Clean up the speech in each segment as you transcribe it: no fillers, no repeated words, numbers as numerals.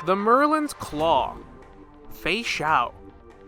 The Merlin's Claw. Feixiao,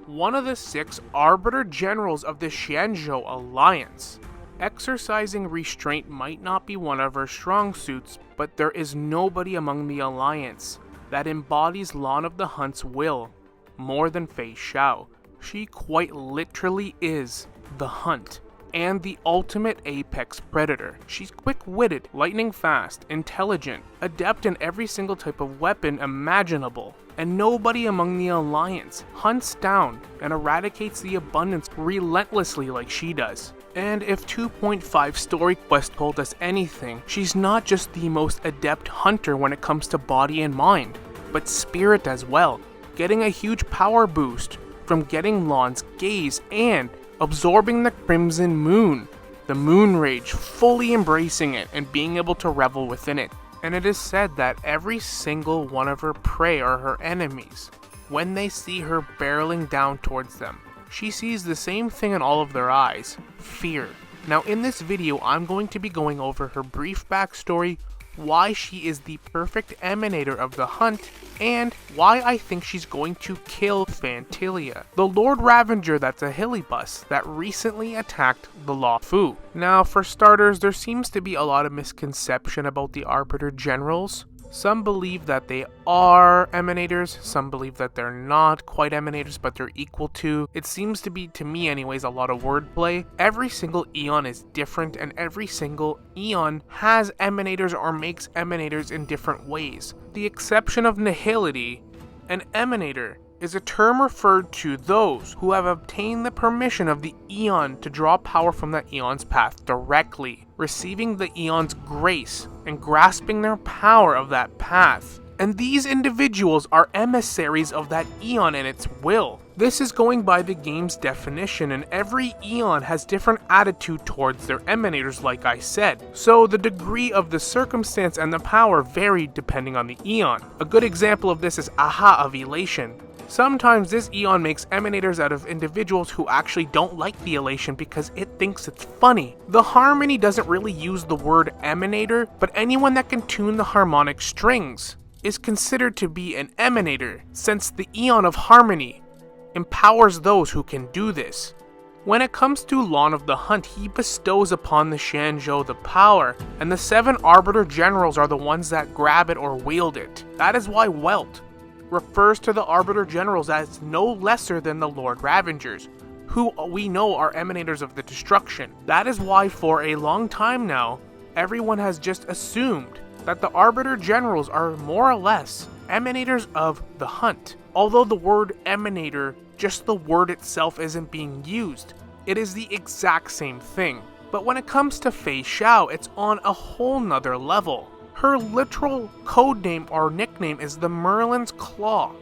one of the 6 Arbiter Generals of the Xianzhou Alliance. Exercising restraint might not be one of her strong suits, but there is nobody among the Alliance that embodies Lawn of the Hunt's will more than Feixiao. She quite literally is the hunt, and the ultimate apex predator. She's quick-witted, lightning fast, intelligent, adept in every single type of weapon imaginable, and nobody among the Alliance hunts down and eradicates the abundance relentlessly like she does. And if 2.5 Story Quest told us anything, she's not just the most adept hunter when it comes to body and mind, but spirit as well, getting a huge power boost from getting Lawn's gaze and absorbing the Crimson Moon, the Moon Rage, fully embracing it and being able to revel within it. And it is said that every single one of her prey are her enemies. When they see her barreling down towards them, she sees the same thing in all of their eyes: fear. Now in this video, I'm going to be going over her brief backstory, why she is the perfect Emanator of the hunt, and why I think she's going to kill Phantylia, the Lord Ravager that's a Hillybus that recently attacked the Luofu. Now for starters, there seems to be a lot of misconception about the Arbiter Generals. Some believe that they are Emanators, some believe that they're not quite Emanators, but they're equal to. It seems to be, to me anyways, a lot of wordplay. Every single Eon is different, and every single Eon has Emanators or makes Emanators in different ways. The exception of Nihility, an Emanator is a term referred to those who have obtained the permission of the Eon to draw power from that Eon's path directly, receiving the Eon's grace and grasping their power of that path. And these individuals are emissaries of that Eon and its will. This is going by the game's definition, and every Eon has different attitude towards their Emanators, like I said. So the degree of the circumstance and the power vary depending on the Eon. A good example of this is Aha of Elation. Sometimes this Eon makes Emanators out of individuals who actually don't like the elation because it thinks it's funny. The Harmony doesn't really use the word Emanator, but anyone that can tune the harmonic strings is considered to be an Emanator, since the Eon of Harmony empowers those who can do this. When it comes to Lawn of the Hunt, he bestows upon the Xianzhou the power, and the 7 Arbiter Generals are the ones that grab it or wield it. That is why Welt refers to the Arbiter Generals as no lesser than the Lord Ravagers, who we know are Emanators of the Destruction. That is why for a long time now, everyone has just assumed that the Arbiter Generals are more or less Emanators of the hunt. Although the word Emanator, just the word itself, isn't being used, it is the exact same thing. But when it comes to Feixiao, it's on a whole nother level. Her literal codename or nickname is the Merlin's Claw.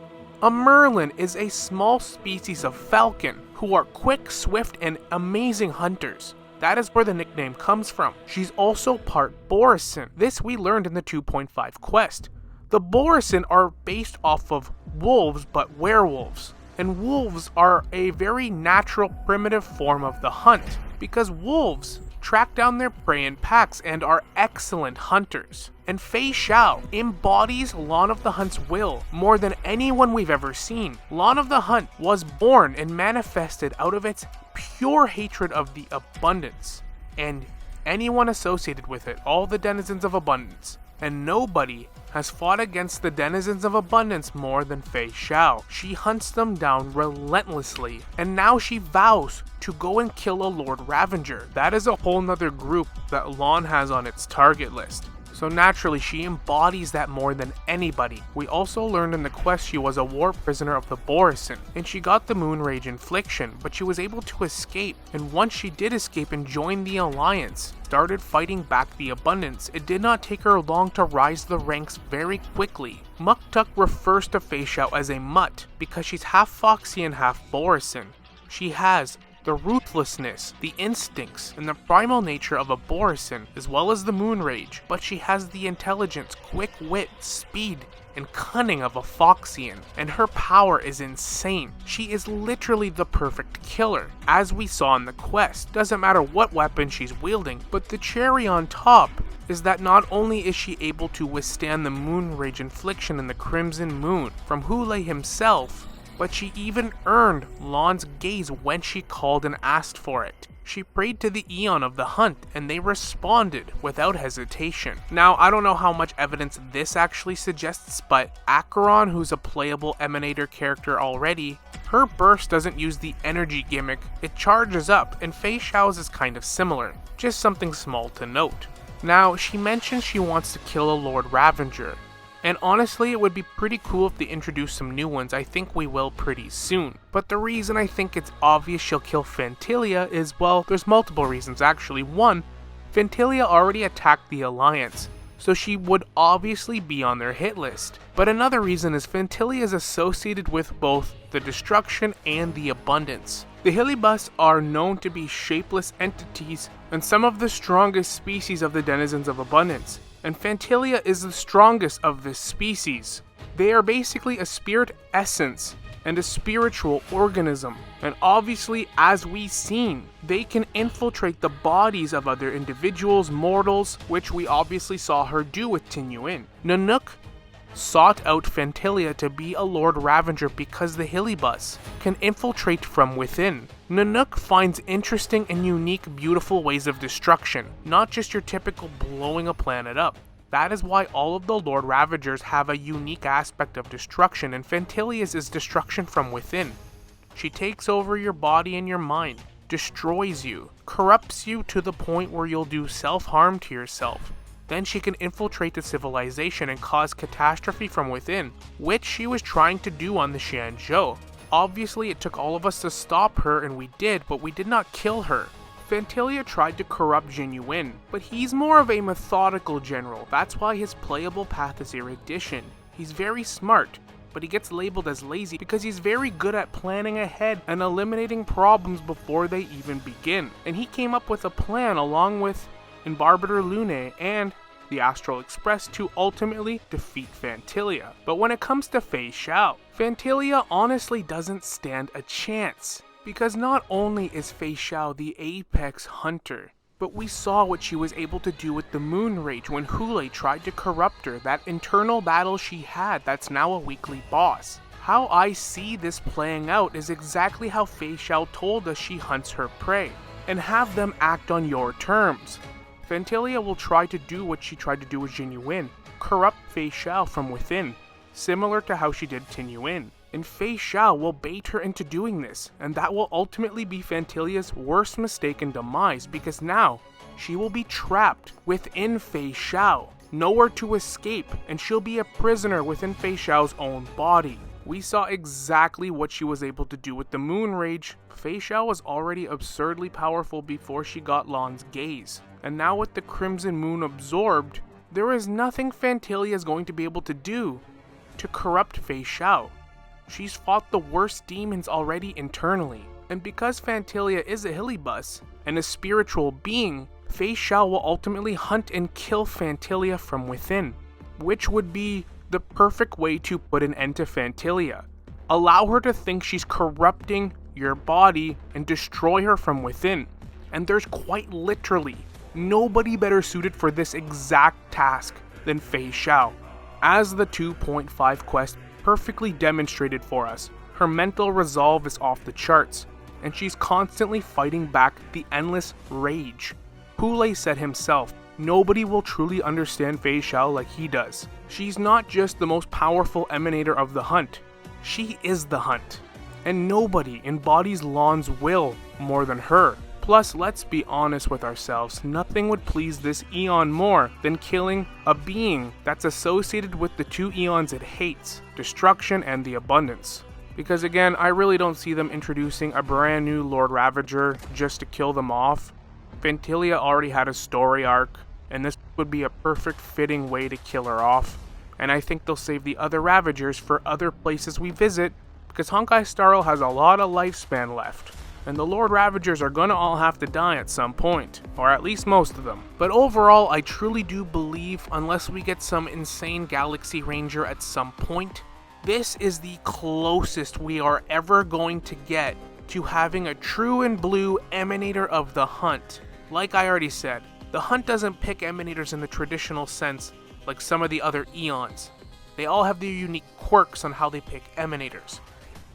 A Merlin is a small species of falcon who are quick, swift, and amazing hunters. That is where the nickname comes from. She's also part Borisin. This we learned in the 2.5 quest. The Borisin are based off of wolves, but werewolves. And wolves are a very natural, primitive form of the hunt, because wolves track down their prey in packs and are excellent hunters. And Feixiao embodies Lawn of the Hunt's will more than anyone we've ever seen. Lawn of the Hunt was born and manifested out of its pure hatred of the abundance and anyone associated with it, all the denizens of abundance. And nobody has fought against the denizens of abundance more than Feixiao. She hunts them down relentlessly, and now she vows to go and kill a Lord Ravager. That is a whole nother group that Lawn has on its target list. So naturally, she embodies that more than anybody. We also learned in the quest she was a war prisoner of the Borisin, and she got the Moon Rage infliction, but she was able to escape, and once she did escape and joined the Alliance, started fighting back the abundance, it did not take her long to rise the ranks very quickly. Muktuk refers to Feixiao as a mutt because she's half foxy and half Borisin. She has the ruthlessness, the instincts, and the primal nature of a Borisin, as well as the Moon Rage, but she has the intelligence, quick wit, speed, and cunning of a Foxian, and her power is insane. She is literally the perfect killer, as we saw in the quest. Doesn't matter what weapon she's wielding, but the cherry on top is that not only is she able to withstand the Moon Rage infliction in the Crimson Moon from Hulei himself, but she even earned Lan's gaze when she called and asked for it. She prayed to the Eon of the Hunt, and they responded without hesitation. Now, I don't know how much evidence this actually suggests, but Acheron, who's a playable Emanator character already, her burst doesn't use the energy gimmick, it charges up, and Feixiao's is kind of similar. Just something small to note. Now, she mentions she wants to kill a Lord Ravager, and honestly, it would be pretty cool if they introduce some new ones. I think we will pretty soon. But the reason I think it's obvious she'll kill Phantylia is, well, there's multiple reasons actually. One, Phantylia already attacked the Alliance, so she would obviously be on their hit list. But another reason is Phantylia is associated with both the destruction and the abundance. The Hilibus are known to be shapeless entities and some of the strongest species of the denizens of abundance, and Phantylia is the strongest of this species. They are basically a spirit essence and a spiritual organism, and obviously, as we've seen, they can infiltrate the bodies of other individuals, mortals, which we obviously saw her do with Tinyuin. Nanook sought out Phantylia to be a Lord Ravager because the Hilibus can infiltrate from within. Nanook finds interesting and unique, beautiful ways of destruction, not just your typical blowing a planet up. That is why all of the Lord Ravagers have a unique aspect of destruction, and Phantylia's is destruction from within. She takes over your body and your mind, destroys you, corrupts you to the point where you'll do self-harm to yourself. Then she can infiltrate the civilization and cause catastrophe from within, which she was trying to do on the Xianzhou. Obviously, it took all of us to stop her, and we did, but we did not kill her. Phantylia tried to corrupt Jinyuin, but he's more of a methodical general. That's why his playable path is erudition. He's very smart, but he gets labeled as lazy because he's very good at planning ahead and eliminating problems before they even begin. And he came up with a plan along with Arbiter Lune and the Astral Express to ultimately defeat Phantylia. But when it comes to Feixiao, Phantylia honestly doesn't stand a chance. Because not only is Feixiao the apex hunter, but we saw what she was able to do with the Moon Rage when Hulei tried to corrupt her, that internal battle she had that's now a weekly boss. How I see this playing out is exactly how Feixiao told us she hunts her prey, and have them act on your terms. Phantylia will try to do what she tried to do with Jinyuin, corrupt Feixiao from within, similar to how she did Tinyuin. And Feixiao will bait her into doing this, and that will ultimately be Phantylia's worst mistake and demise, because now she will be trapped within Feixiao, nowhere to escape, and she'll be a prisoner within Feixiao's own body. We saw exactly what she was able to do with the Moon Rage. Feixiao was already absurdly powerful before she got Lan's gaze, and now with the Crimson Moon absorbed, there is nothing Phantylia is going to be able to do to corrupt Feixiao. She's fought the worst demons already internally, and because Phantylia is a Hilibus and a spiritual being, Feixiao will ultimately hunt and kill Phantylia from within, which would be the perfect way to put an end to Phantylia. Allow her to think she's corrupting your body and destroy her from within, and there's quite literally nobody better suited for this exact task than Feixiao. As the 2.5 quest perfectly demonstrated for us, her mental resolve is off the charts, and she's constantly fighting back the endless rage. Hulei said himself, nobody will truly understand Feixiao like he does. She's not just the most powerful emanator of the hunt, she is the hunt. And nobody embodies Lan's will more than her. Plus, let's be honest with ourselves, nothing would please this Eon more than killing a being that's associated with the two Eons it hates, destruction and the abundance. Because again, I really don't see them introducing a brand new Lord Ravager just to kill them off. Phantylia already had a story arc, and this would be a perfect fitting way to kill her off. And I think they'll save the other Ravagers for other places we visit, because Honkai Star Rail has a lot of lifespan left. And the Lord Ravagers are gonna all have to die at some point, or at least most of them. But overall, I truly do believe, unless we get some insane Galaxy Ranger at some point, this is the closest we are ever going to get to having a true and blue Emanator of the Hunt. Like I already said, The hunt doesn't pick Emanators in the traditional sense like some of the other Eons. They all have their unique quirks on how they pick Emanators.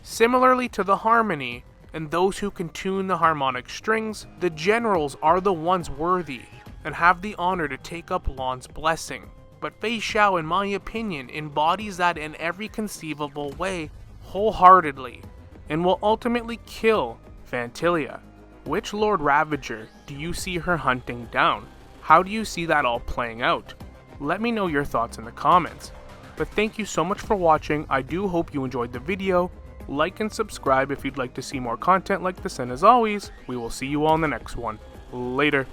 Similarly to the Harmony, and those who can tune the harmonic strings, the generals are the ones worthy, and have the honor to take up Lan's blessing. But Feixiao, in my opinion, embodies that in every conceivable way, wholeheartedly, and will ultimately kill Phantylia. Which Lord Ravager do you see her hunting down? How do you see that all playing out? Let me know your thoughts in the comments. But thank you so much for watching. I do hope you enjoyed the video. Like and subscribe if you'd like to see more content like this, and as always, we will see you all in the next one. Later.